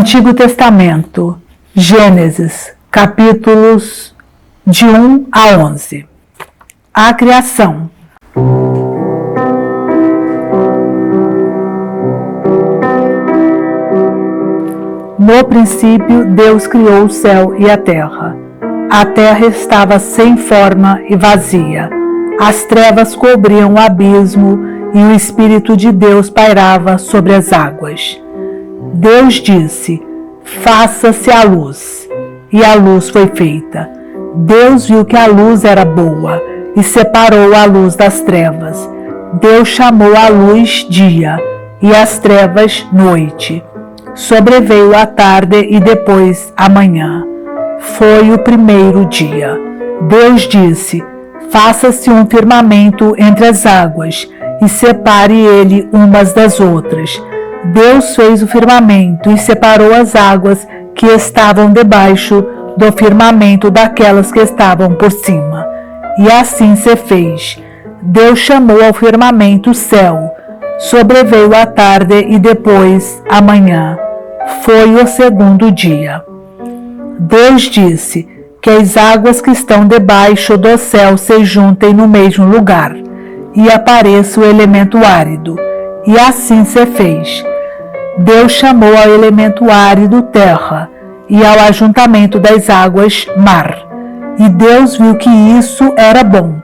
Antigo Testamento, Gênesis, capítulos de 1 a 11. A criação. No princípio, Deus criou o céu e a terra. A terra estava sem forma e vazia. As trevas cobriam o abismo e o Espírito de Deus pairava sobre as águas. Deus disse: faça-se a luz. E a luz foi feita. Deus viu que a luz era boa e separou a luz das trevas. Deus chamou a luz dia e as trevas noite. Sobreveio a tarde e depois a manhã. Foi o primeiro dia. Deus disse: faça-se um firmamento entre as águas e separe ele umas das outras. Deus fez o firmamento e separou as águas que estavam debaixo do firmamento daquelas que estavam por cima. E assim se fez. Deus chamou ao firmamento céu. Sobreveio a tarde e depois a manhã. Foi o segundo dia. Deus disse: que as águas que estão debaixo do céu se juntem no mesmo lugar, e apareça o elemento árido. E assim se fez. Deus chamou ao elemento árido terra, e ao ajuntamento das águas mar. E Deus viu que isso era bom.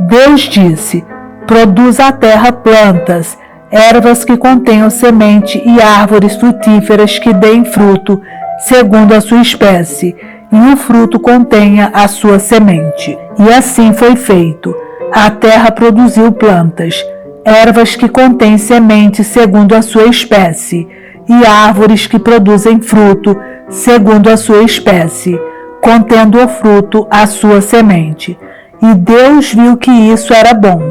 Deus disse: produza a terra plantas, ervas que contenham semente e árvores frutíferas que deem fruto, segundo a sua espécie, e o fruto contenha a sua semente. E assim foi feito. A terra produziu plantas, ervas que contêm semente segundo a sua espécie, e árvores que produzem fruto segundo a sua espécie, contendo o fruto a sua semente. E Deus viu que isso era bom.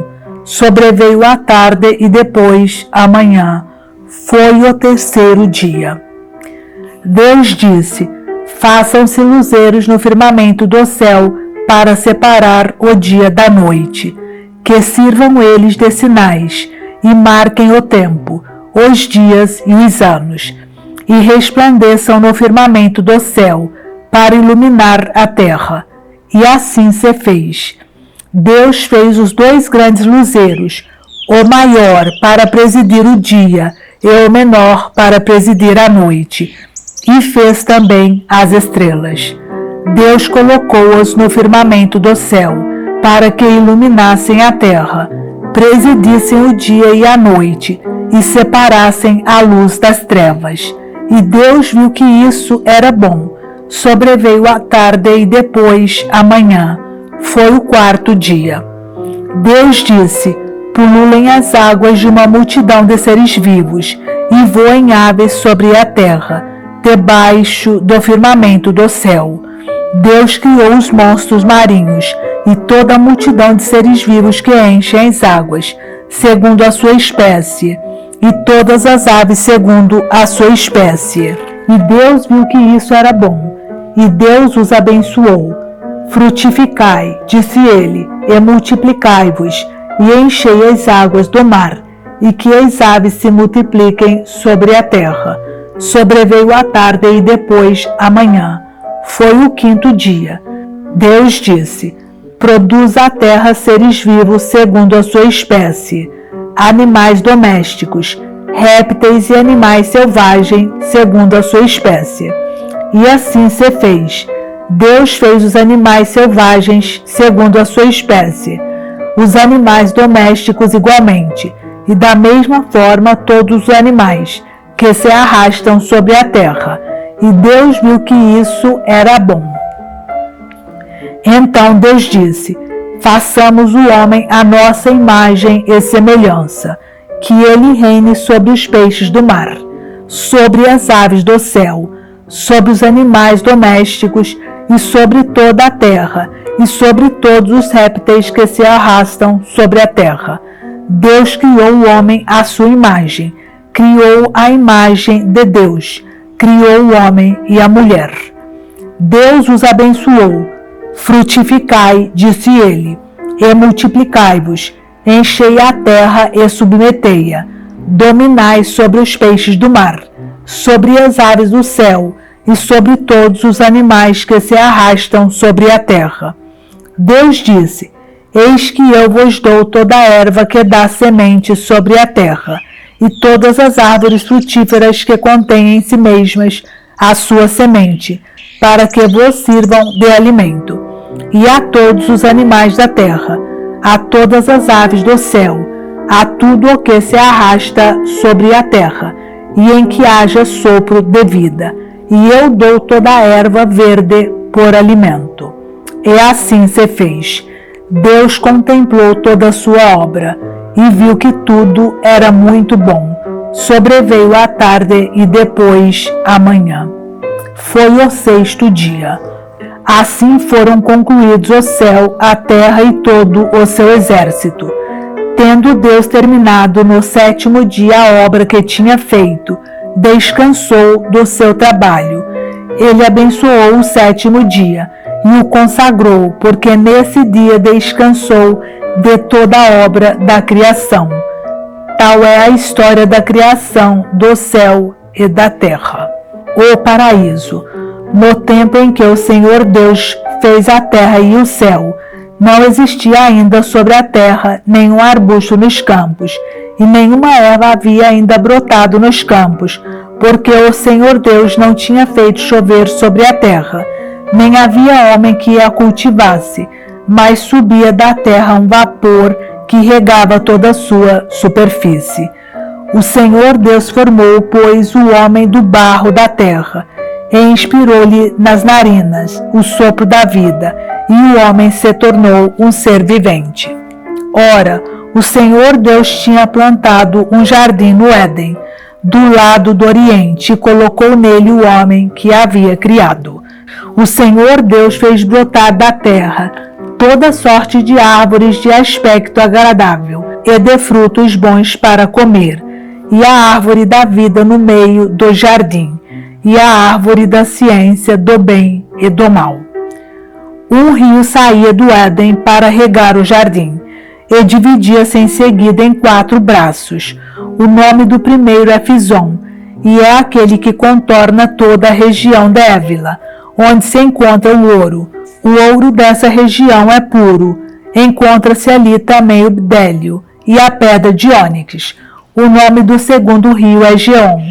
Sobreveio a tarde e depois a manhã. Foi o terceiro dia. Deus disse: façam-se luzeiros no firmamento do céu para separar o dia da noite, que sirvam eles de sinais e marquem o tempo, os dias e os anos, e resplandeçam no firmamento do céu para iluminar a terra. E assim se fez. Deus fez os dois grandes luzeiros, o maior para presidir o dia e o menor para presidir a noite, e fez também as estrelas. Deus colocou-os no firmamento do céu, para que iluminassem a terra, presidissem o dia e a noite, e separassem a luz das trevas. E Deus viu que isso era bom. Sobreveio a tarde e depois a manhã. Foi o quarto dia. Deus disse: pululem as águas de uma multidão de seres vivos, e voem aves sobre a terra, debaixo do firmamento do céu. Deus criou os monstros marinhos e toda a multidão de seres vivos que enchem as águas, segundo a sua espécie, e todas as aves segundo a sua espécie. E Deus viu que isso era bom, e Deus os abençoou. Frutificai, disse ele, e multiplicai-vos, e enchei as águas do mar, e que as aves se multipliquem sobre a terra. Sobreveio a tarde e depois a manhã. Foi o quinto dia. Deus disse: produza a terra seres vivos segundo a sua espécie, animais domésticos, répteis e animais selvagens segundo a sua espécie. E assim se fez. Deus fez os animais selvagens segundo a sua espécie, os animais domésticos igualmente, e da mesma forma todos os animais que se arrastam sobre a terra. E Deus viu que isso era bom. Então Deus disse: façamos o homem à nossa imagem e semelhança, que ele reine sobre os peixes do mar, sobre as aves do céu, sobre os animais domésticos e sobre toda a terra, e sobre todos os répteis que se arrastam sobre a terra. Deus criou o homem à sua imagem, criou a imagem de Deus, criou o homem e a mulher. Deus os abençoou. Frutificai, disse ele, e multiplicai-vos, enchei a terra e submetei-a, dominai sobre os peixes do mar, sobre as aves do céu e sobre todos os animais que se arrastam sobre a terra. Deus disse: Eis que eu vos dou toda a erva que dá semente sobre a terra, e todas as árvores frutíferas que contêm em si mesmas a sua semente, para que vos sirvam de alimento. E a todos os animais da terra, a todas as aves do céu, a tudo o que se arrasta sobre a terra, e em que haja sopro de vida, e eu dou toda a erva verde por alimento. E assim se fez. Deus contemplou toda a sua obra, e viu que tudo era muito bom. Sobreveio a tarde e depois a manhã. Foi o 6º dia. Assim foram concluídos o céu, a terra e todo o seu exército. Tendo Deus terminado no 7º dia a obra que tinha feito, descansou do seu trabalho. Ele abençoou o 7º dia e o consagrou, porque nesse dia descansou de toda a obra da criação. Tal é a história da criação do céu e da terra. O paraíso. No tempo em que o Senhor Deus fez a terra e o céu, não existia ainda sobre a terra nenhum arbusto nos campos, e nenhuma erva havia ainda brotado nos campos, porque o Senhor Deus não tinha feito chover sobre a terra, nem havia homem que a cultivasse, mas subia da terra um vapor que regava toda a sua superfície. O Senhor Deus formou, pois, o homem do barro da terra, e inspirou-lhe nas narinas o sopro da vida, e o homem se tornou um ser vivente. Ora, o Senhor Deus tinha plantado um jardim no Éden, do lado do Oriente, e colocou nele o homem que havia criado. O Senhor Deus fez brotar da terra toda sorte de árvores de aspecto agradável e de frutos bons para comer, e a árvore da vida no meio do jardim, e a árvore da ciência do bem e do mal. Um rio saía do Éden para regar o jardim, e dividia-se em seguida em 4 braços. O nome do primeiro é Fison, e é aquele que contorna toda a região de Évila, onde se encontra o ouro. O ouro dessa região é puro. Encontra-se ali também o bdélio e a pedra de ônix. O nome do segundo rio é Geom,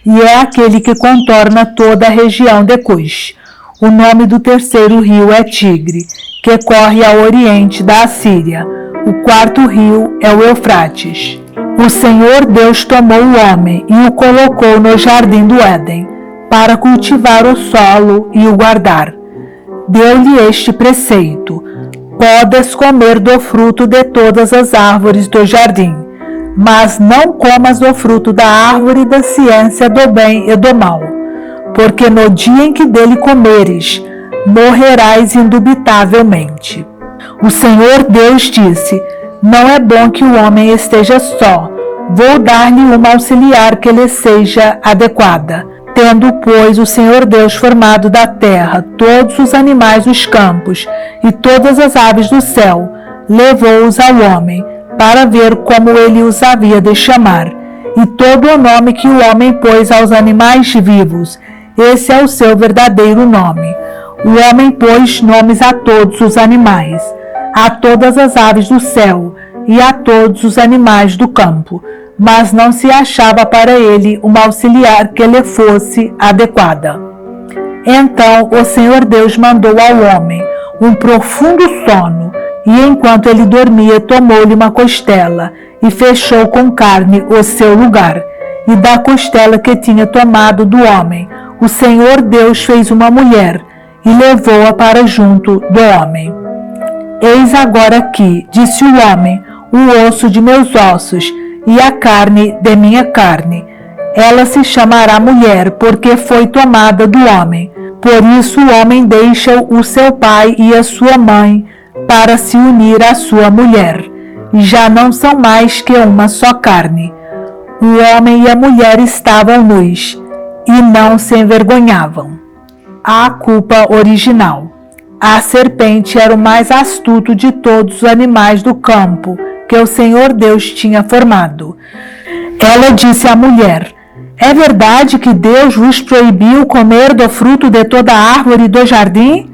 e é aquele que contorna toda a região de Cush. O nome do terceiro rio é Tigre, que corre ao oriente da Assíria. O 4º rio é o Eufrates. O Senhor Deus tomou o homem e o colocou no jardim do Éden, para cultivar o solo e o guardar. Deu-lhe este preceito: podes comer do fruto de todas as árvores do jardim, mas não comas do fruto da árvore da ciência do bem e do mal, porque no dia em que dele comeres, morrerás indubitavelmente. O Senhor Deus disse: não é bom que o homem esteja só, vou dar-lhe uma auxiliar que lhe seja adequada. Tendo, pois, o Senhor Deus formado da terra todos os animais dos campos e todas as aves do céu, levou-os ao homem, para ver como ele os havia de chamar. E todo o nome que o homem pôs aos animais vivos, esse é o seu verdadeiro nome. O homem pôs nomes a todos os animais, a todas as aves do céu e a todos os animais do campo, mas não se achava para ele uma auxiliar que lhe fosse adequada. Então o Senhor Deus mandou ao homem um profundo sono, e enquanto ele dormia, tomou-lhe uma costela e fechou com carne o seu lugar. E da costela que tinha tomado do homem, o Senhor Deus fez uma mulher e levou-a para junto do homem. Eis agora aqui, disse o homem, o osso de meus ossos e a carne de minha carne. Ela se chamará mulher, porque foi tomada do homem. Por isso o homem deixa o seu pai e a sua mãe para se unir à sua mulher, e já não são mais que uma só carne. O homem e a mulher estavam nus e não se envergonhavam. A culpa original. A serpente era o mais astuto de todos os animais do campo que o Senhor Deus tinha formado. Ela disse à mulher: É verdade que Deus vos proibiu comer do fruto de toda árvore do jardim?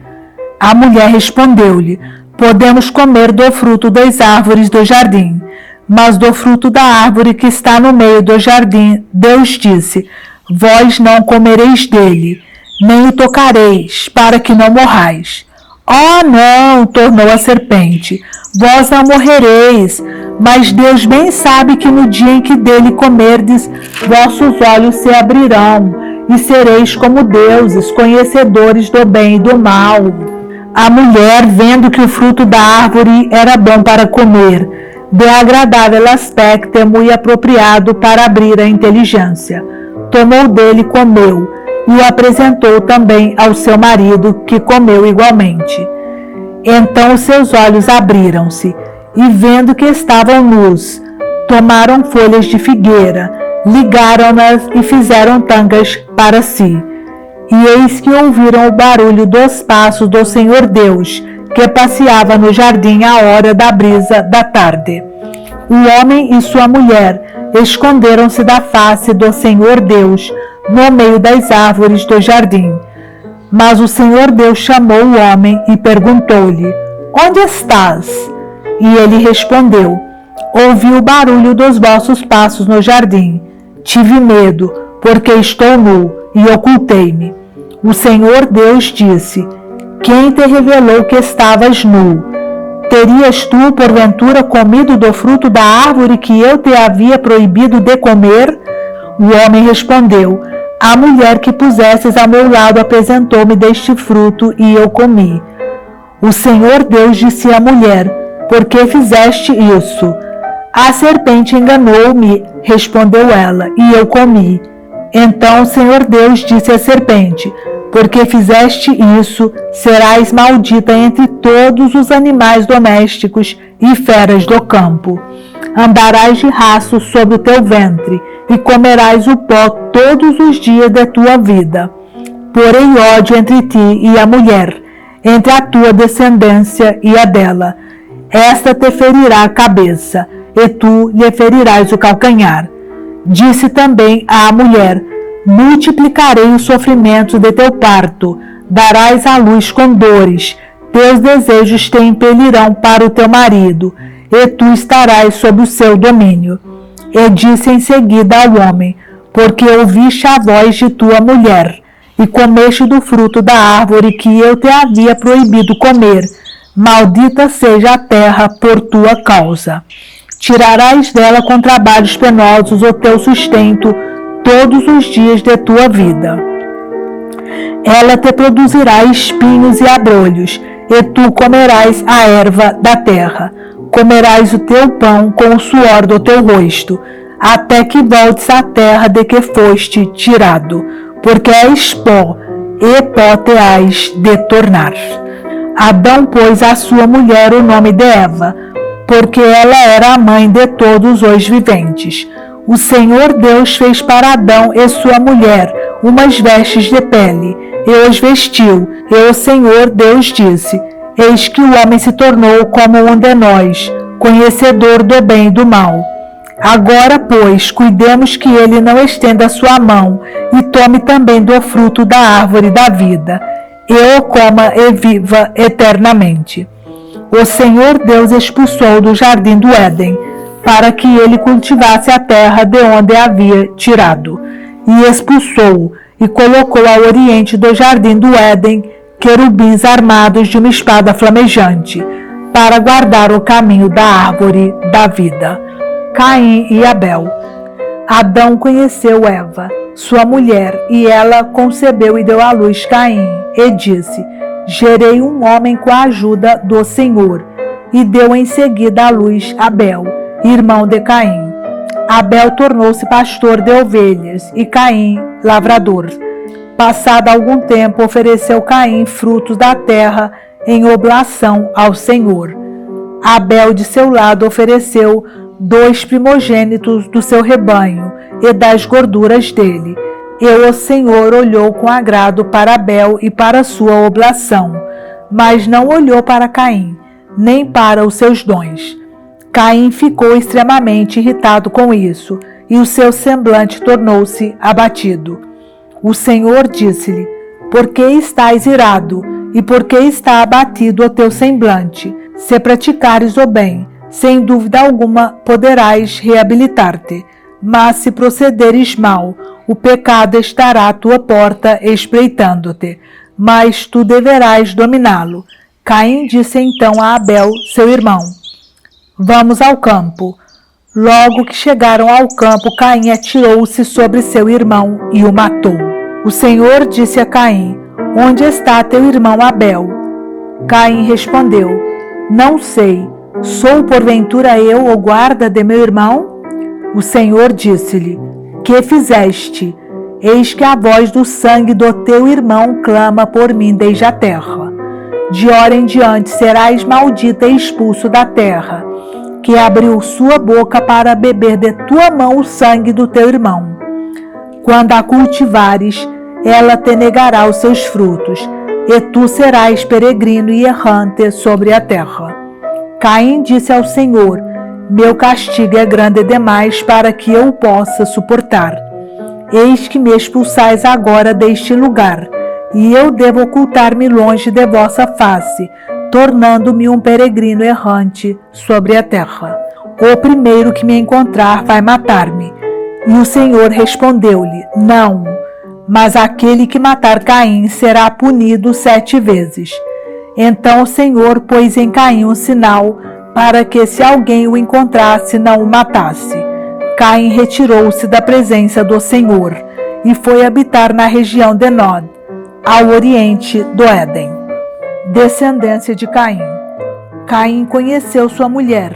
A mulher respondeu-lhe: Podemos comer do fruto das árvores do jardim. Mas do fruto da árvore que está no meio do jardim, Deus disse: Vós não comereis dele, nem o tocareis, para que não morrais. Oh, não, tornou a serpente, vós não morrereis, mas Deus bem sabe que no dia em que dele comerdes, vossos olhos se abrirão, e sereis como deuses, conhecedores do bem e do mal. A mulher, vendo que o fruto da árvore era bom para comer, de agradável aspecto e muito apropriado para abrir a inteligência, tomou dele e comeu, e o apresentou também ao seu marido, que comeu igualmente. Então os seus olhos abriram-se, e vendo que estavam nus, tomaram folhas de figueira, ligaram-nas e fizeram tangas para si. E eis que ouviram o barulho dos passos do Senhor Deus, que passeava no jardim à hora da brisa da tarde. O homem e sua mulher esconderam-se da face do Senhor Deus, no meio das árvores do jardim. Mas o Senhor Deus chamou o homem e perguntou-lhe: Onde estás? E ele respondeu: Ouvi o barulho dos vossos passos no jardim. Tive medo, porque estou nu, e ocultei-me. O Senhor Deus disse: Quem te revelou que estavas nu? Terias tu, porventura, comido do fruto da árvore que eu te havia proibido de comer? O homem respondeu: A mulher que pusestes ao meu lado apresentou-me deste fruto, e eu comi. O Senhor Deus disse à mulher: Por que fizeste isso? A serpente enganou-me, respondeu ela, e eu comi. Então o Senhor Deus disse à serpente: Porque fizeste isso, serás maldita entre todos os animais domésticos e feras do campo. Andarás de raço sobre o teu ventre, e comerás o pó todos os dias da tua vida. Porém ódio entre ti e a mulher, entre a tua descendência e a dela. Esta te ferirá a cabeça, e tu lhe ferirás o calcanhar. Disse também à mulher: Multiplicarei os sofrimentos de teu parto, darás à luz com dores, teus desejos te impelirão para o teu marido, e tu estarás sob o seu domínio. E disse em seguida ao homem: Porque ouviste a voz de tua mulher, e comeste do fruto da árvore que eu te havia proibido comer, maldita seja a terra por tua causa. Tirarás dela com trabalhos penosos o teu sustento todos os dias de tua vida. Ela te produzirá espinhos e abrolhos, e tu comerás a erva da terra. Comerás o teu pão com o suor do teu rosto, até que voltes à terra de que foste tirado, porque és pó, e pó te hás de tornar. Adão pôs à sua mulher o nome de Eva, porque ela era a mãe de todos os viventes. O Senhor Deus fez para Adão e sua mulher umas vestes de pele, e os vestiu, e o Senhor Deus disse: Eis que o homem se tornou como um de nós, conhecedor do bem e do mal. Agora, pois, cuidemos que ele não estenda a sua mão e tome também do fruto da árvore da vida, e o coma e viva eternamente. O Senhor Deus expulsou do jardim do Éden, para que ele cultivasse a terra de onde a havia tirado. E expulsou-o, e colocou ao oriente do jardim do Éden querubins armados de uma espada flamejante, para guardar o caminho da árvore da vida. Caim e Abel. Adão conheceu Eva, sua mulher, e ela concebeu e deu à luz Caim, e disse: Gerei um homem com a ajuda do Senhor, e deu em seguida à luz Abel, irmão de Caim. Abel tornou-se pastor de ovelhas, e Caim, lavrador. Passado algum tempo, ofereceu Caim frutos da terra em oblação ao Senhor. Abel, de seu lado, ofereceu 2 primogênitos do seu rebanho e das gorduras dele. E o Senhor olhou com agrado para Abel e para sua oblação, mas não olhou para Caim, nem para os seus dons. Caim ficou extremamente irritado com isso, e o seu semblante tornou-se abatido. O Senhor disse-lhe: por que estás irado, e por que está abatido o teu semblante? Se praticares o bem, sem dúvida alguma poderás reabilitar-te. Mas se procederes mal, o pecado estará à tua porta espreitando-te, mas tu deverás dominá-lo. Caim disse então a Abel, seu irmão: vamos ao campo. Logo que chegaram ao campo, Caim atirou-se sobre seu irmão e o matou. O Senhor disse a Caim: onde está teu irmão Abel? Caim respondeu: não sei. Sou porventura eu o guarda de meu irmão? O Senhor disse-lhe: que fizeste? Eis que a voz do sangue do teu irmão clama por mim desde a terra. De hora em diante serás maldito e expulso da terra, que abriu sua boca para beber de tua mão o sangue do teu irmão. Quando a cultivares, ela te negará os seus frutos, e tu serás peregrino e errante sobre a terra. Caim disse ao Senhor: meu castigo é grande demais para que eu possa suportar. Eis que me expulsais agora deste lugar, e eu devo ocultar-me longe de vossa face, tornando-me um peregrino errante sobre a terra. O primeiro que me encontrar vai matar-me. E o Senhor respondeu-lhe: não, mas aquele que matar Caim será punido 7 vezes. Então o Senhor pôs em Caim um sinal, para que, se alguém o encontrasse, não o matasse. Caim retirou-se da presença do Senhor e foi habitar na região de Nod, ao oriente do Éden. Descendência de Caim. Caim conheceu sua mulher.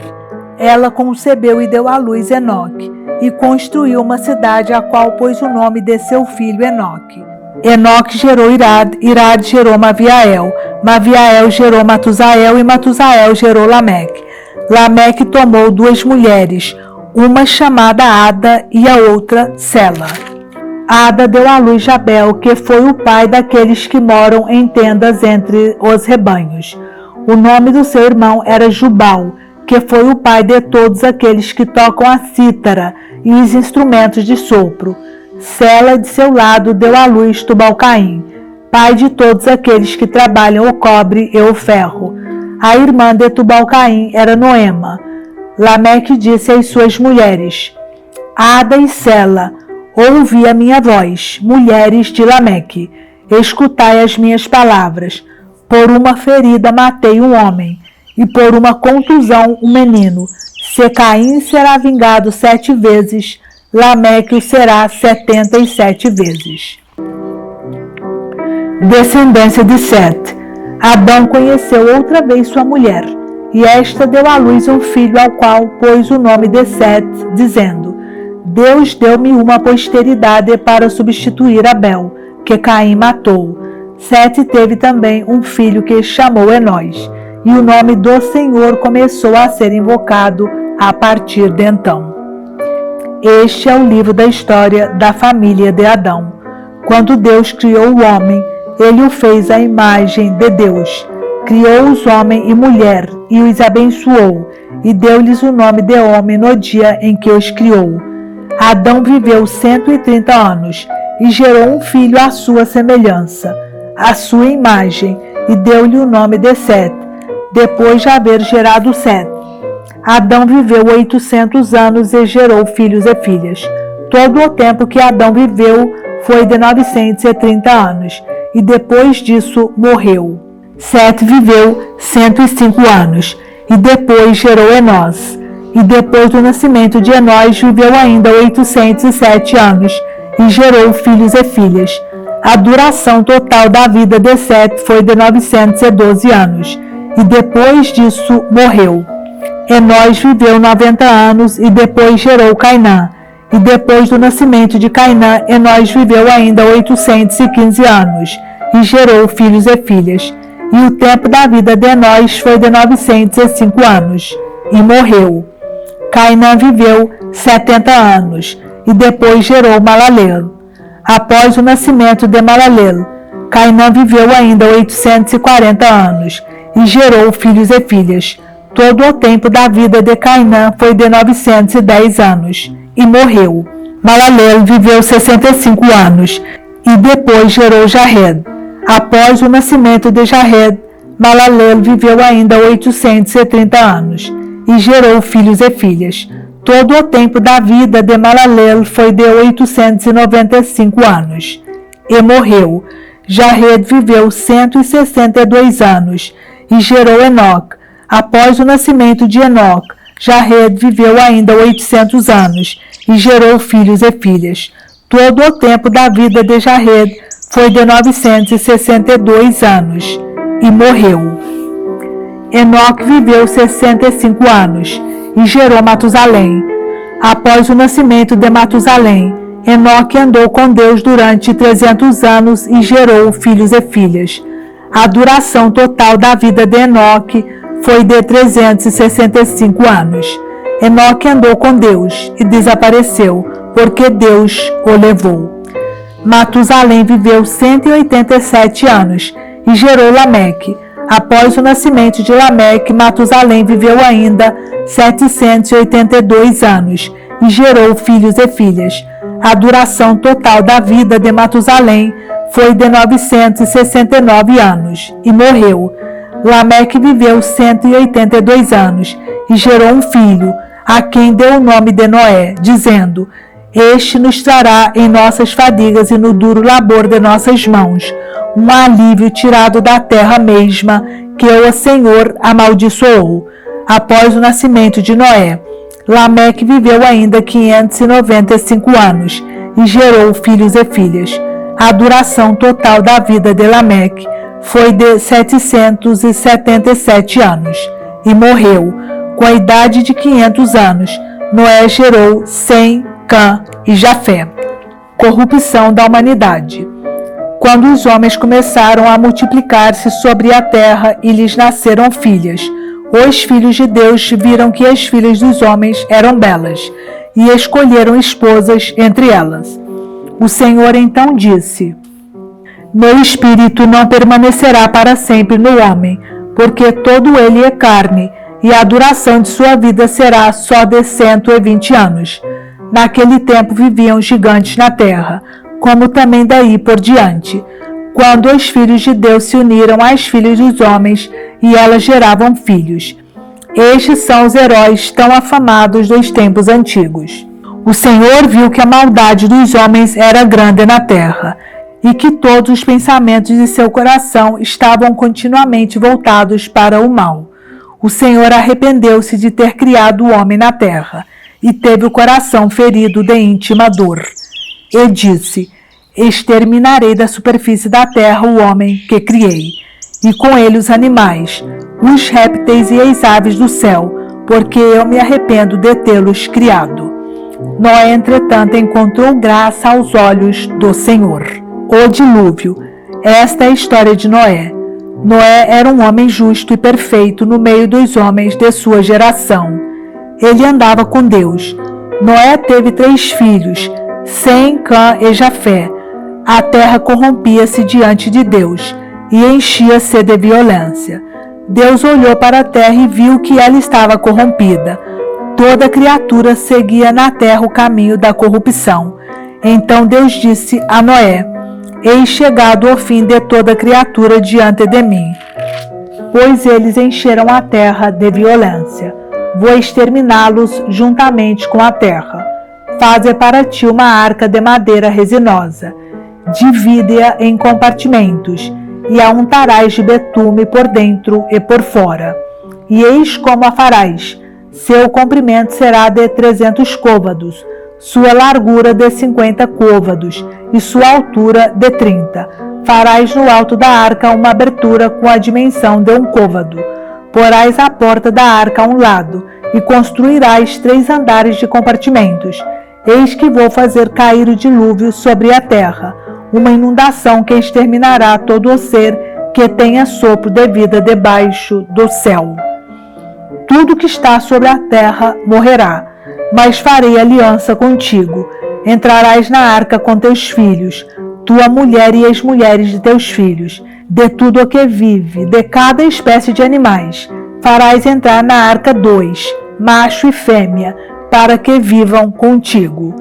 Ela concebeu e deu à luz Enoque, e construiu uma cidade, a qual pôs o nome de seu filho Enoque. Enoque gerou Irad, Irad gerou Maviael, Maviael gerou Matusael, e Matusael gerou Lameque. Lameque tomou 2 mulheres, uma chamada Ada e a outra Sela. Ada deu à luz Jabel, que foi o pai daqueles que moram em tendas entre os rebanhos. O nome do seu irmão era Jubal, que foi o pai de todos aqueles que tocam a cítara e os instrumentos de sopro. Sela, de seu lado, deu à luz Tubal-Caim, pai de todos aqueles que trabalham o cobre e o ferro. A irmã de Tubal-Caim era Noema. Lameque disse às suas mulheres: Ada e Sela, ouvi a minha voz, mulheres de Lameque, escutai as minhas palavras. Por uma ferida matei um homem, e por uma contusão um menino. Se Caim será vingado 7 vezes, Lameque o será 77 vezes. Descendência de Sete. Adão conheceu outra vez sua mulher, e esta deu à luz um filho, ao qual pôs o nome de Sete, dizendo: Deus deu-me uma posteridade para substituir Abel, que Caim matou. Sete teve também um filho que chamou Enós, e o nome do Senhor começou a ser invocado a partir de então. Este é o livro da história da família de Adão. Quando Deus criou o homem, ele o fez à imagem de Deus. Criou-os homem e mulher, e os abençoou, e deu-lhes o nome de homem no dia em que os criou. Adão viveu 130 anos, e gerou um filho à sua semelhança, à sua imagem, e deu-lhe o nome de Sete, depois de haver gerado Sete. Adão viveu 800 anos e gerou filhos e filhas. Todo o tempo que Adão viveu foi de 930 anos, e depois disso morreu. Sete viveu 105 anos, e depois gerou Enós. E depois do nascimento de Enós viveu ainda 807 anos, e gerou filhos e filhas. A duração total da vida de Sete foi de 912 anos, e depois disso morreu. Enós viveu 90 anos e depois gerou Cainã. E depois do nascimento de Cainã, Enós viveu ainda 815 anos, e gerou filhos e filhas. E o tempo da vida de Enós foi de 905 anos, e morreu. Cainã viveu 70 anos, e depois gerou Malaleel. Após o nascimento de Malaleel, Cainã viveu ainda 840 anos, e gerou filhos e filhas. Todo o tempo da vida de Cainã foi de 910 anos, e morreu. Malaleel viveu 65 anos, e depois gerou Jared. Após o nascimento de Jared, Malaleel viveu ainda 830 anos, e gerou filhos e filhas. Todo o tempo da vida de Malaleel foi de 895 anos, e morreu. Jared viveu 162 anos, e gerou Enoque. Após o nascimento de Enoque, Jared viveu ainda 800 anos, e gerou filhos e filhas. Todo o tempo da vida de Jared foi de 962 anos, e morreu. Enoque viveu 65 anos, e gerou Matusalém. Após o nascimento de Matusalém, Enoque andou com Deus durante 300 anos e gerou filhos e filhas. A duração total da vida de Enoque foi de 365 anos. Enoque andou com Deus e desapareceu, porque Deus o levou. Matusalém viveu 187 anos e gerou Lameque. Após o nascimento de Lameque, Matusalém viveu ainda 782 anos e gerou filhos e filhas. A duração total da vida de Matusalém foi de 969 anos e morreu. Lameque viveu 182 anos e gerou um filho, a quem deu o nome de Noé, dizendo: Este nos trará em nossas fadigas e no duro labor de nossas mãos um alívio tirado da terra mesma que o Senhor amaldiçoou. Após o nascimento de Noé, Lameque viveu ainda 595 anos e gerou filhos e filhas. A duração total da vida de Lameque foi de 777 anos e morreu. Com a idade de 500 anos, Noé gerou Sem, Cã e Jafé. Corrupção da humanidade. Quando os homens começaram a multiplicar-se sobre a terra e lhes nasceram filhas, os filhos de Deus viram que as filhas dos homens eram belas e escolheram esposas entre elas. O Senhor então disse: Meu espírito não permanecerá para sempre no homem, porque todo ele é carne, e a duração de sua vida será só de 120 anos. Naquele tempo viviam gigantes na terra, como também daí por diante, quando os filhos de Deus se uniram às filhas dos homens e elas geravam filhos. Estes são os heróis tão afamados dos tempos antigos. O Senhor viu que a maldade dos homens era grande na terra, e que todos os pensamentos de seu coração estavam continuamente voltados para o mal. O Senhor arrependeu-se de ter criado o homem na terra, e teve o coração ferido de íntima dor. E disse: Exterminarei da superfície da terra o homem que criei, e com ele os animais, os répteis e as aves do céu, porque eu me arrependo de tê-los criado. Noé, entretanto, encontrou graça aos olhos do Senhor. O dilúvio. Esta é a história de Noé. Noé era um homem justo e perfeito no meio dos homens de sua geração. Ele andava com Deus. Noé teve 3 filhos, Sem, Cã e Jafé. A terra corrompia-se diante de Deus e enchia-se de violência. Deus olhou para a terra e viu que ela estava corrompida. Toda criatura seguia na terra o caminho da corrupção. Então Deus disse a Noé: Eis chegado o fim de toda criatura diante de mim, pois eles encheram a terra de violência. Vou exterminá-los juntamente com a terra. Faze para ti uma arca de madeira resinosa. Divide-a em compartimentos, e a untarás de betume por dentro e por fora. E eis como a farás. Seu comprimento será de 300 côvados, sua largura de 50 côvados, e sua altura de 30. Farás no alto da arca uma abertura com a dimensão de 1 côvado. Porás a porta da arca a um lado, e construirás 3 andares de compartimentos. Eis que vou fazer cair o dilúvio sobre a terra, uma inundação que exterminará todo o ser que tenha sopro de vida debaixo do céu. Tudo que está sobre a terra morrerá, mas farei aliança contigo. Entrarás na arca com teus filhos, tua mulher e as mulheres de teus filhos, de tudo o que vive, de cada espécie de animais. farás entrar na arca 2, macho e fêmea, para que vivam contigo.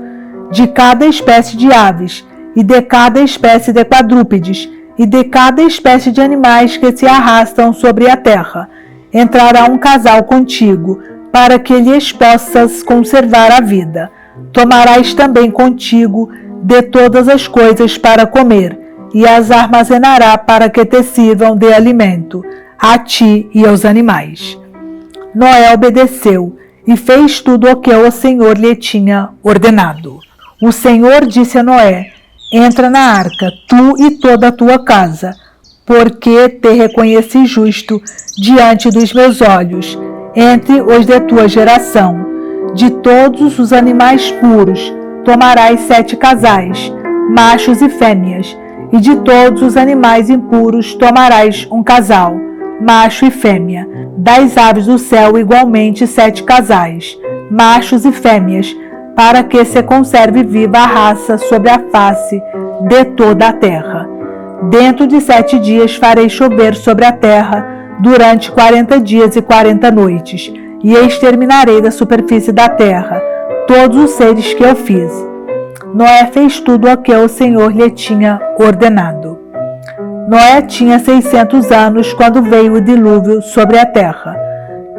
De cada espécie de aves, e de cada espécie de quadrúpedes, e de cada espécie de animais que se arrastam sobre a terra, entrará um casal contigo, para que lhes possas conservar a vida. Tomarás também contigo de todas as coisas para comer, e as armazenará para que te sirvam de alimento, a ti e aos animais. Noé obedeceu e fez tudo o que o Senhor lhe tinha ordenado. O Senhor disse a Noé: entra na arca, tu e toda a tua casa, porque te reconheci justo diante dos meus olhos, entre os de tua geração. De todos os animais puros tomarás 7 casais, machos e fêmeas, e de todos os animais impuros tomarás um casal, macho e fêmea. Das aves do céu igualmente 7 casais, machos e fêmeas, para que se conserve viva a raça sobre a face de toda a terra. Dentro de 7 dias farei chover sobre a terra durante 40 dias e 40 noites, e exterminarei da superfície da terra todos os seres que eu fiz. Noé fez tudo o que o Senhor lhe tinha ordenado. Noé tinha 600 anos quando veio o dilúvio sobre a terra.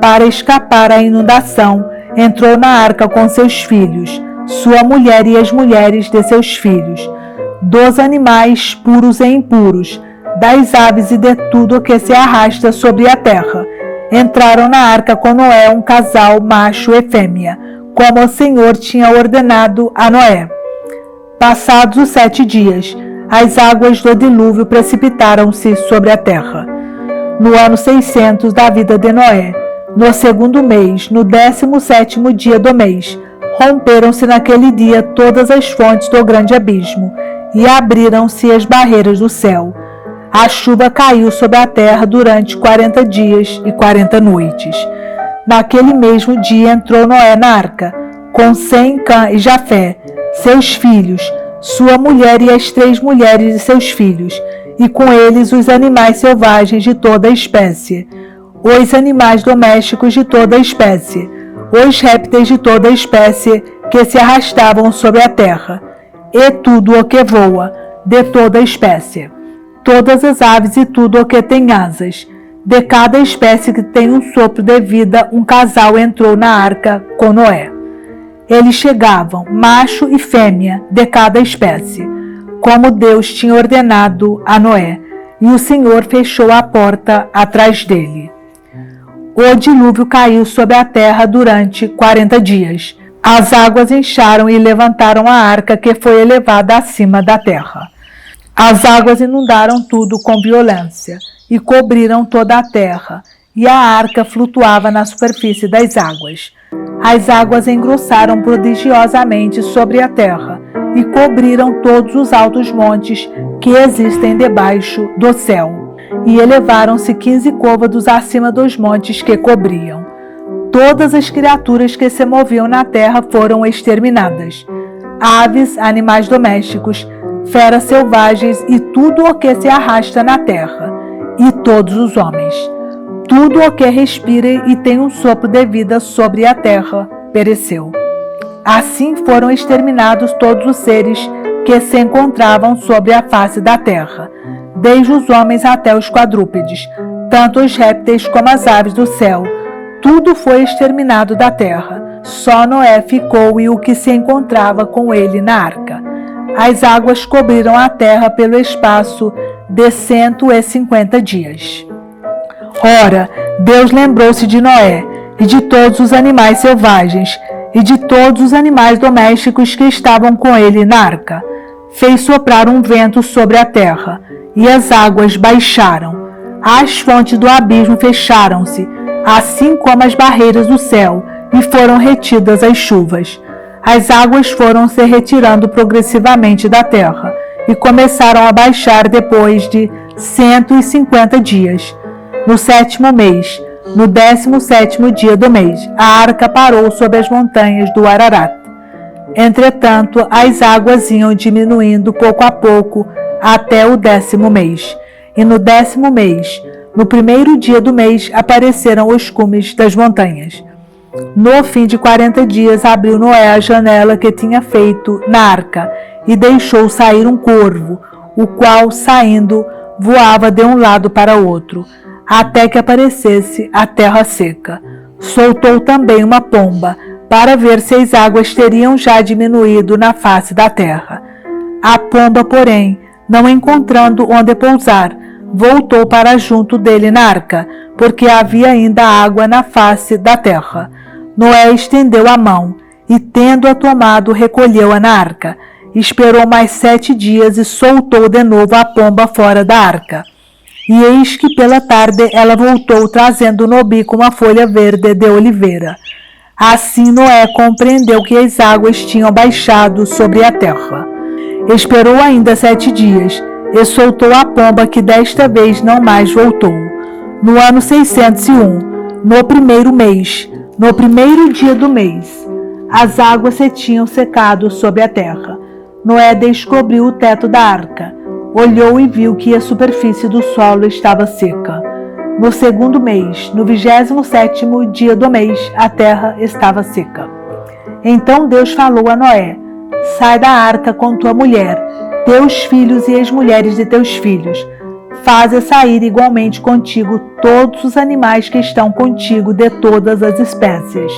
Para escapar à inundação, entrou na arca com seus filhos, sua mulher e as mulheres de seus filhos, dos animais puros e impuros, das aves e de tudo o que se arrasta sobre a terra. Entraram na arca com Noé um casal macho e fêmea, como o Senhor tinha ordenado a Noé. Passados os 7 dias, as águas do dilúvio precipitaram-se sobre a terra. No ano 600 da vida de Noé, no 2º mês, no 17º dia do mês, romperam-se naquele dia todas as fontes do grande abismo, e abriram-se as barreiras do céu. A chuva caiu sobre a terra durante 40 dias e 40 noites. Naquele mesmo dia entrou Noé na arca, com Sem, Cã e Jafé, seus filhos, sua mulher e as 3 mulheres de seus filhos, e com eles os animais selvagens de toda a espécie, os animais domésticos de toda a espécie, os répteis de toda a espécie que se arrastavam sobre a terra, e tudo o que voa, de toda a espécie, todas as aves e tudo o que tem asas. De cada espécie que tem um sopro de vida, um casal entrou na arca com Noé. Eles chegavam, macho e fêmea, de cada espécie, como Deus tinha ordenado a Noé, e o Senhor fechou a porta atrás dele. O dilúvio caiu sobre a terra durante 40 dias. As águas incharam e levantaram a arca, que foi elevada acima da terra. As águas inundaram tudo com violência e cobriram toda a terra, e a arca flutuava na superfície das águas. As águas engrossaram prodigiosamente sobre a terra e cobriram todos os altos montes que existem debaixo do céu, e elevaram-se 15 côvados acima dos montes que cobriam. Todas as criaturas que se moviam na terra foram exterminadas: aves, animais domésticos, feras selvagens e tudo o que se arrasta na terra, e todos os homens. Tudo o que respira e tem um sopro de vida sobre a terra pereceu. Assim foram exterminados todos os seres que se encontravam sobre a face da terra, desde os homens até os quadrúpedes, tanto os répteis como as aves do céu. Tudo foi exterminado da terra. Só Noé ficou e o que se encontrava com ele na arca. As águas cobriram a terra pelo espaço de 150 dias. Ora, Deus lembrou-se de Noé e de todos os animais selvagens e de todos os animais domésticos que estavam com ele na arca. Fez soprar um vento sobre a terra, e as águas baixaram. As fontes do abismo fecharam-se, assim como as barreiras do céu, e foram retidas as chuvas. As águas foram se retirando progressivamente da terra, e começaram a baixar depois de 150 dias. No 7º mês, no 17º dia do mês, a arca parou sobre as montanhas do Ararat. Entretanto, as águas iam diminuindo pouco a pouco até o 10º mês. E no 10º mês, No primeiro dia do mês apareceram os cumes das montanhas. No fim de 40 dias abriu Noé a janela que tinha feito na arca e deixou sair um corvo, o qual, saindo, voava de um lado para outro, até que aparecesse a terra seca. Soltou também uma pomba, para ver se as águas teriam já diminuído na face da terra. A pomba, porém, não encontrando onde pousar, voltou para junto dele na arca, porque havia ainda água na face da terra. Noé estendeu a mão e, tendo-a tomado, recolheu-a na arca. Esperou mais 7 dias e soltou de novo a pomba fora da arca. E eis que pela tarde ela voltou, trazendo no bico uma folha verde de oliveira. Assim Noé compreendeu que as águas tinham baixado sobre a terra. Esperou ainda 7 dias e soltou a pomba, que desta vez não mais voltou. No ano 601, no primeiro mês, no primeiro dia do mês, as águas se tinham secado sobre a terra. Noé descobriu o teto da arca, olhou e viu que a superfície do solo estava seca. No segundo mês, no 27º dia do mês, a terra estava seca. Então Deus falou a Noé: sai da arca com tua mulher, teus filhos e as mulheres de teus filhos. Faze sair igualmente contigo todos os animais que estão contigo de todas as espécies,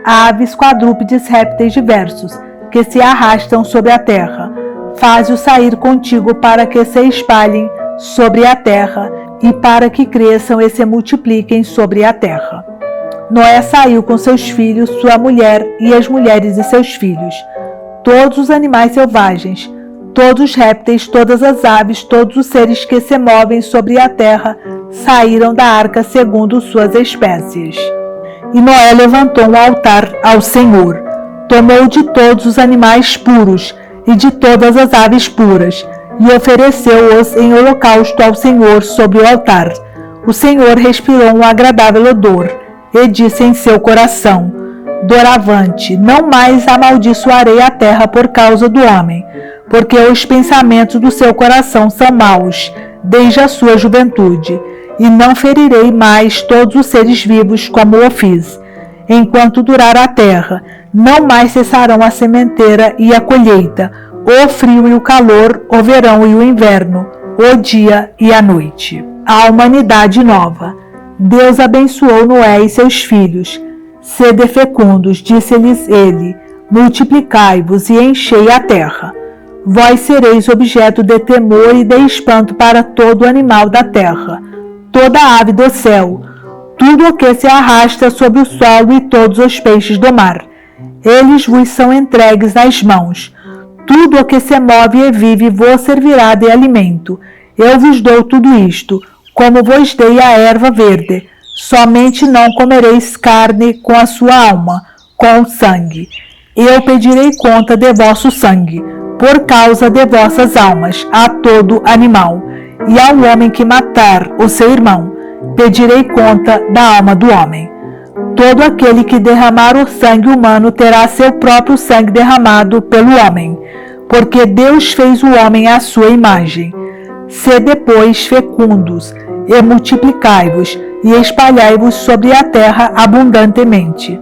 aves, quadrúpedes, répteis diversos, que se arrastam sobre a terra. Faze-os sair contigo para que se espalhem sobre a terra e para que cresçam e se multipliquem sobre a terra. Noé saiu com seus filhos, sua mulher e as mulheres de seus filhos, todos os animais selvagens, todos os répteis, todas as aves, todos os seres que se movem sobre a terra saíram da arca segundo suas espécies. E Noé levantou um altar ao Senhor, tomou de todos os animais puros e de todas as aves puras, e ofereceu-os em holocausto ao Senhor sobre o altar. O Senhor respirou um agradável odor, e disse em seu coração: doravante, não mais amaldiçoarei a terra por causa do homem, porque os pensamentos do seu coração são maus, desde a sua juventude, e não ferirei mais todos os seres vivos como o fiz. Enquanto durar a terra, não mais cessarão a sementeira e a colheita, o frio e o calor, o verão e o inverno, o dia e a noite. A humanidade nova. Deus abençoou Noé e seus filhos. Sede fecundos, disse-lhes ele, multiplicai-vos e enchei a terra. Vós sereis objeto de temor e de espanto para todo animal da terra, toda ave do céu, tudo o que se arrasta sobre o solo e todos os peixes do mar. Eles vos são entregues nas mãos. Tudo o que se move e vive vos servirá de alimento. Eu vos dou tudo isto, como vos dei a erva verde. Somente não comereis carne com a sua alma, com o sangue. Eu pedirei conta de vosso sangue, por causa de vossas almas, a todo animal. E ao homem que matar o seu irmão, pedirei conta da alma do homem. Todo aquele que derramar o sangue humano terá seu próprio sangue derramado pelo homem, porque Deus fez o homem à sua imagem. Sede, pois, fecundos, e multiplicai-vos, e espalhai-vos sobre a terra abundantemente.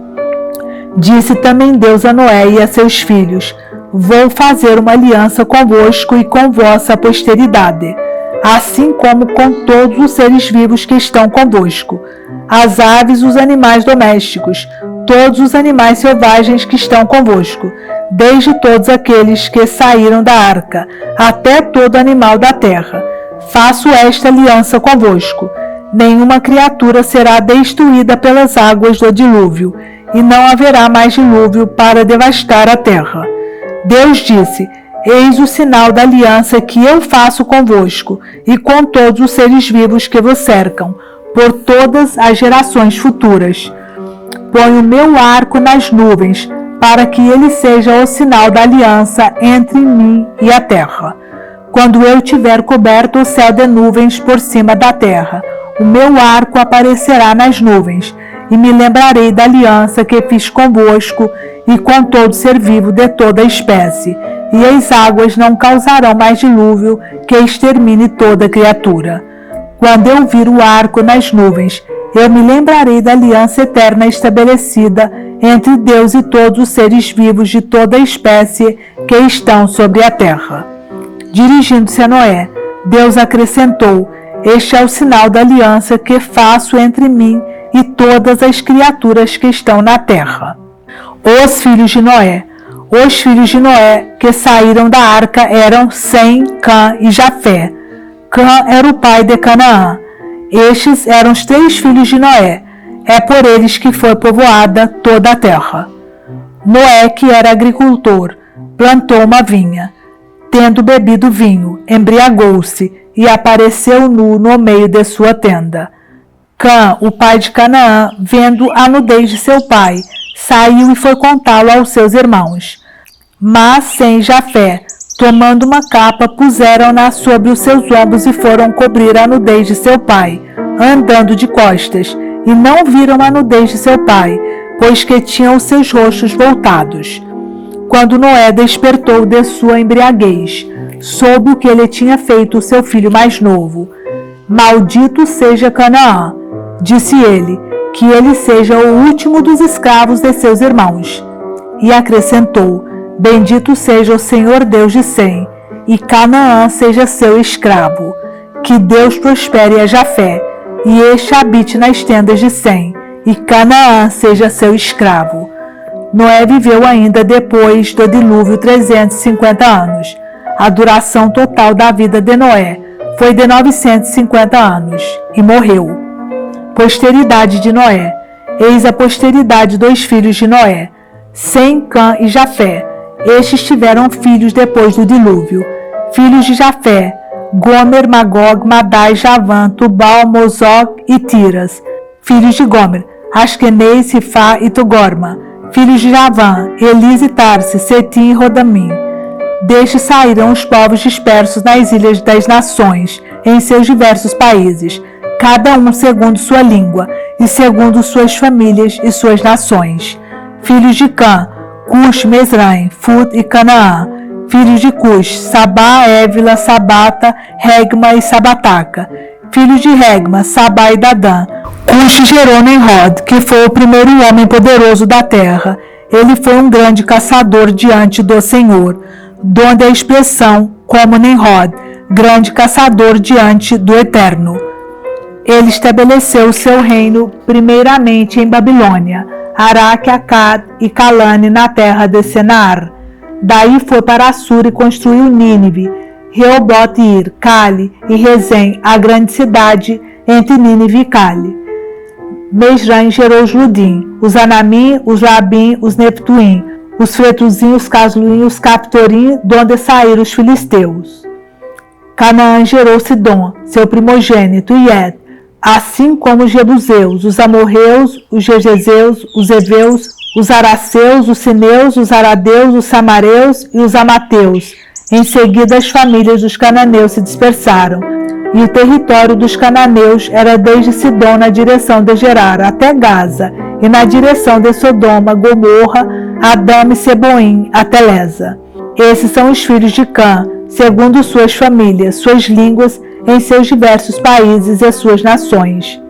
Disse também Deus a Noé e a seus filhos: vou fazer uma aliança convosco e com vossa posteridade, assim como com todos os seres vivos que estão convosco, as aves, os animais domésticos, todos os animais selvagens que estão convosco, desde todos aqueles que saíram da arca, até todo animal da terra. Faço esta aliança convosco. Nenhuma criatura será destruída pelas águas do dilúvio, e não haverá mais dilúvio para devastar a terra. Deus disse: eis o sinal da aliança que eu faço convosco e com todos os seres vivos que vos cercam, por todas as gerações futuras. Ponho o meu arco nas nuvens, para que ele seja o sinal da aliança entre mim e a terra. Quando eu tiver coberto o céu de nuvens por cima da terra, o meu arco aparecerá nas nuvens, e me lembrarei da aliança que fiz convosco e com todo ser vivo de toda a espécie, e as águas não causarão mais dilúvio que extermine toda criatura. Quando eu vir o arco nas nuvens, eu me lembrarei da aliança eterna estabelecida entre Deus e todos os seres vivos de toda a espécie que estão sobre a terra. Dirigindo-se a Noé, Deus acrescentou: este é o sinal da aliança que faço entre mim e todas as criaturas que estão na terra. Os filhos de Noé. Os filhos de Noé que saíram da arca eram Sem, Cã e Jafé. Cã era o pai de Canaã. Estes eram os 3 filhos de Noé. É por eles que foi povoada toda a terra. Noé, que era agricultor, plantou uma vinha. Tendo bebido vinho, embriagou-se e apareceu nu no meio de sua tenda. Cã, o pai de Canaã, vendo a nudez de seu pai, saiu e foi contá-lo aos seus irmãos. Mas Sem e Jafé, tomando uma capa, puseram-na sobre os seus ombros e foram cobrir a nudez de seu pai, andando de costas, e não viram a nudez de seu pai, pois que tinham os seus rostos voltados. Quando Noé despertou de sua embriaguez, soube o que ele tinha feito o seu filho mais novo. Maldito seja Canaã, disse ele, que ele seja o último dos escravos de seus irmãos. E acrescentou: bendito seja o Senhor Deus de Sem, e Canaã seja seu escravo. Que Deus prospere a Jafé, e este habite nas tendas de Sem, e Canaã seja seu escravo. Noé viveu ainda depois do dilúvio 350 anos. A duração total da vida de Noé foi de 950 anos, e morreu. Posteridade de Noé. Eis a posteridade dos filhos de Noé, Sem, Cã e Jafé. Estes tiveram filhos depois do dilúvio. Filhos de Jafé: Gomer, Magog, Madai, Javã, Tubal, Mozoc e Tiras. Filhos de Gomer: Askenaz, Rifá e Togorma. Filhos de Javã: Elis e Tarse, Setim e Rodamim. Destes saíram os povos dispersos nas ilhas das nações, em seus diversos países, cada um segundo sua língua, e segundo suas famílias e suas nações. Filhos de Cã: Cush, Mesraim, Fut e Canaã. Filhos de Cush: Sabá, Évila, Sabata, Regma e Sabataca. Filhos de Regma: Sabá e Dadã. Cush gerou Nimrod, que foi o primeiro homem poderoso da terra. Ele foi um grande caçador diante do Senhor, donde a expressão como Nimrod, grande caçador diante do Eterno. Ele estabeleceu seu reino primeiramente em Babilônia, Araque, Acad e Calane na terra de Senar. Daí foi para Assur e construiu Nínive, Reobote-ir, Cale e Rezém, a grande cidade entre Nínive e Cale. Mesraim gerou os Ludim, os Anamim, os Labim, os Neptuim, os Fretuzim, os Casluim, os Captorim, donde saíram os filisteus. Canaã gerou Sidom, seu primogênito, e Et, assim como os Jebuseus, os Amorreus, os Gegezeus, os Eveus, os Araceus, os Sineus, os Aradeus, os Samareus e os Amateus. Em seguida, as famílias dos cananeus se dispersaram, e o território dos cananeus era desde Sidom na direção de Gerar até Gaza, e na direção de Sodoma, Gomorra, Adama e Seboim até Leza. Esses são os filhos de Cã, segundo suas famílias, suas línguas, em seus diversos países e suas nações.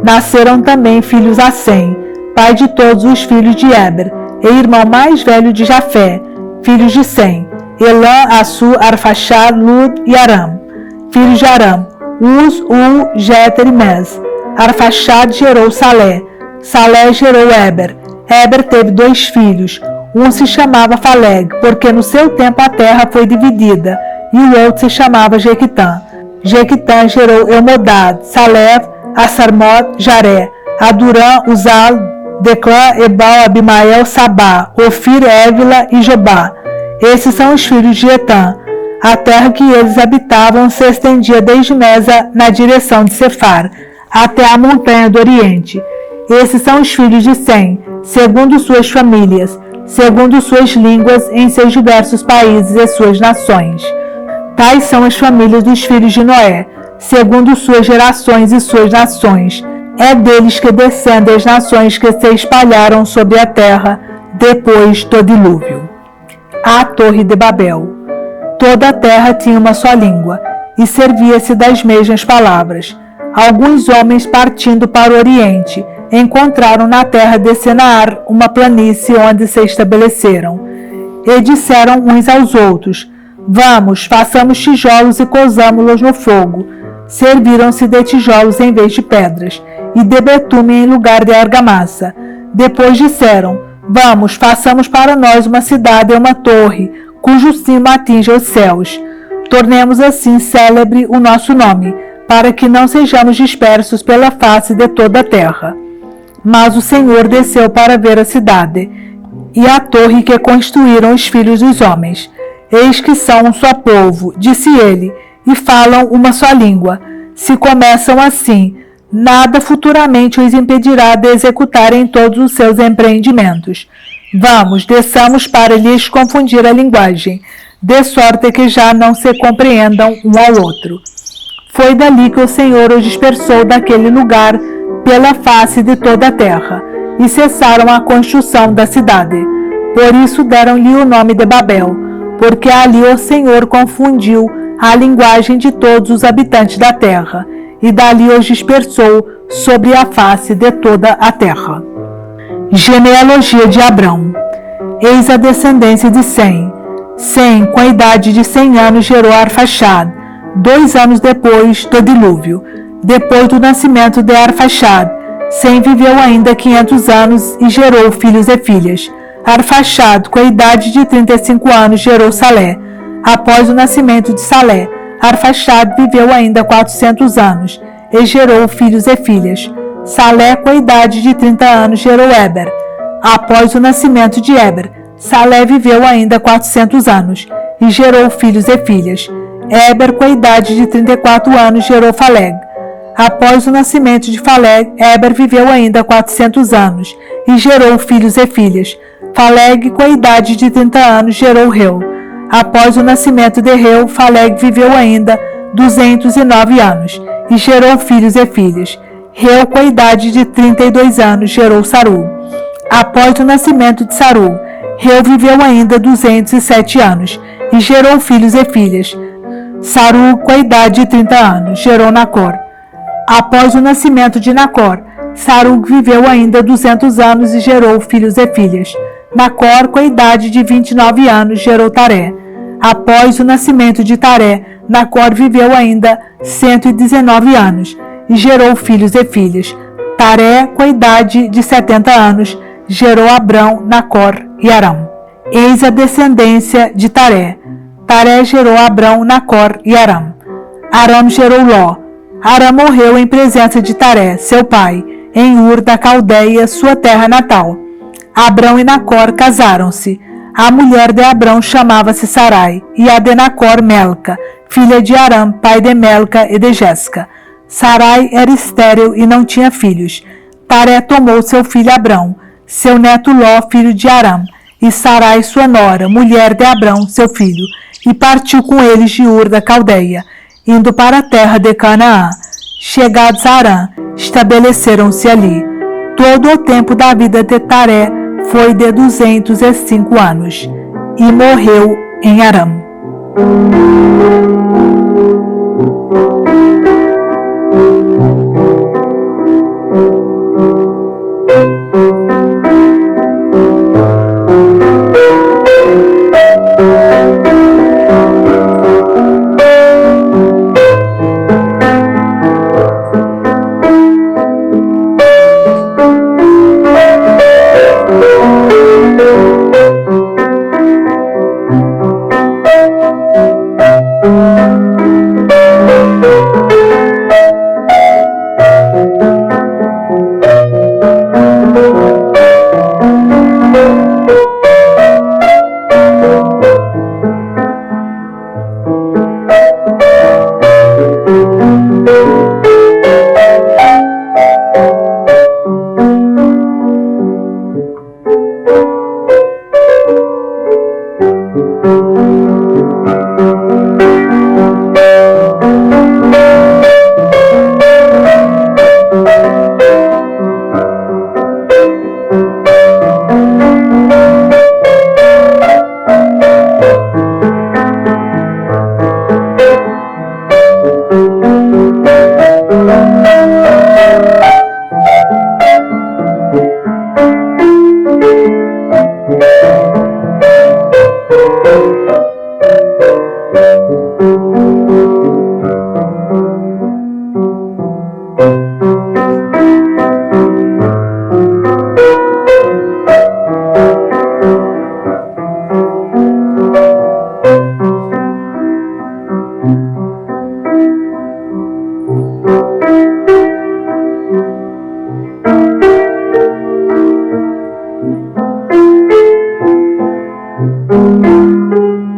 Nasceram também filhos a Sem, pai de todos os filhos de Eber, e irmão mais velho de Jafé, filhos de Sem: Elã, Assur, Arfaxad, Lud e Aram. Filhos de Aram: Uz, Jeter e Mez. Arfaxad gerou Salé. Salé gerou Eber. Eber teve 2 filhos. Um se chamava Faleg, porque no seu tempo a terra foi dividida, e o outro se chamava Jequitã. Jequitã gerou Elmodad, Salef, Assarmot, Jaré, Adurã, Uzal, Declã, Ebal, Abimael, Sabá, Ofir, Évila e Jobá. Esses são os filhos de Etã. A terra que eles habitavam se estendia desde Mesa na direção de Sefar, até a montanha do Oriente. Esses são os filhos de Sem, segundo suas famílias, segundo suas línguas, em seus diversos países e suas nações. Tais são as famílias dos filhos de Noé, segundo suas gerações e suas nações. É deles que descendem as nações que se espalharam sobre a terra depois do dilúvio. A Torre de Babel. Toda a terra tinha uma só língua, e servia-se das mesmas palavras. alguns homens partindo para o Oriente encontraram na terra de Senaar uma planície onde se estabeleceram. E disseram uns aos outros: Vamos, façamos tijolos e cozamo-los no fogo. Serviram-se de tijolos em vez de pedras, e de betume em lugar de argamassa. Depois disseram: Vamos, façamos para nós uma cidade e uma torre, cujo cimo atinja os céus. Tornemos assim célebre o nosso nome, para que não sejamos dispersos pela face de toda a terra. Mas o Senhor desceu para ver a cidade e a torre que construíram os filhos dos homens. Eis que são um só povo, disse ele, e falam uma só língua. Se começam assim, nada futuramente os impedirá de executarem todos os seus empreendimentos. Vamos, desçamos para lhes confundir a linguagem, de sorte que já não se compreendam um ao outro. Foi dali que o Senhor os dispersou daquele lugar pela face de toda a terra, e cessaram a construção da cidade. Por isso deram-lhe o nome de Babel, porque ali o Senhor confundiu a linguagem de todos os habitantes da terra, e dali os dispersou sobre a face de toda a terra. Genealogia de Abrão. Eis a descendência de Sem. Sem, com a idade de 100 anos, gerou Arfaxad, 2 anos depois do dilúvio. Depois do nascimento de Arfaxad, Sem viveu ainda 500 anos e gerou filhos e filhas. Arfaxad, com a idade de 35 anos, gerou Salé. Após o nascimento de Salé, Arfaxad viveu ainda 400 anos e gerou filhos e filhas. Salé, com a idade de 30 anos, gerou Éber. Após o nascimento de Éber, Salé viveu ainda 400 anos e gerou filhos e filhas. Éber, com a idade de 34 anos, gerou Faleg. Após o nascimento de Faleg, Éber viveu ainda 400 anos e gerou filhos e filhas. Faleg, com a idade de 30 anos, gerou Reu. Após o nascimento de Reu, Faleg viveu ainda 209 anos e gerou filhos e filhas. Reu, com a idade de 32 anos, gerou Saru. Após o nascimento de Saru, Reu viveu ainda 207 anos e gerou filhos e filhas. Saru, com a idade de 30 anos, gerou Nacor. Após o nascimento de Nacor, Saru viveu ainda 200 anos e gerou filhos e filhas. Nacor, com a idade de 29 anos, gerou Taré. Após o nascimento de Taré, Nacor viveu ainda 119 anos e gerou filhos e filhas. Taré, com a idade de 70 anos, gerou Abrão, Nacor e Arão. Eis a descendência de Taré. Taré gerou Abrão, Nacor e Arão. Arão gerou Ló. Arão morreu em presença de Taré, seu pai, em Ur da Caldeia, sua terra natal. Abrão e Nacor casaram-se. A mulher de Abrão chamava-se Sarai, e a de Nacor Melca, filha de Arão, pai de Melca e de Jéssica. Sarai era estéril e não tinha filhos. Taré tomou seu filho Abrão, seu neto Ló, filho de Arão, e Sarai, sua nora, mulher de Abrão, seu filho, e partiu com eles de Ur da Caldeia, indo para a terra de Canaã. Chegados a Harã, estabeleceram-se ali. Todo o tempo da vida de Taré foi de 205 anos, e morreu em Harã. Música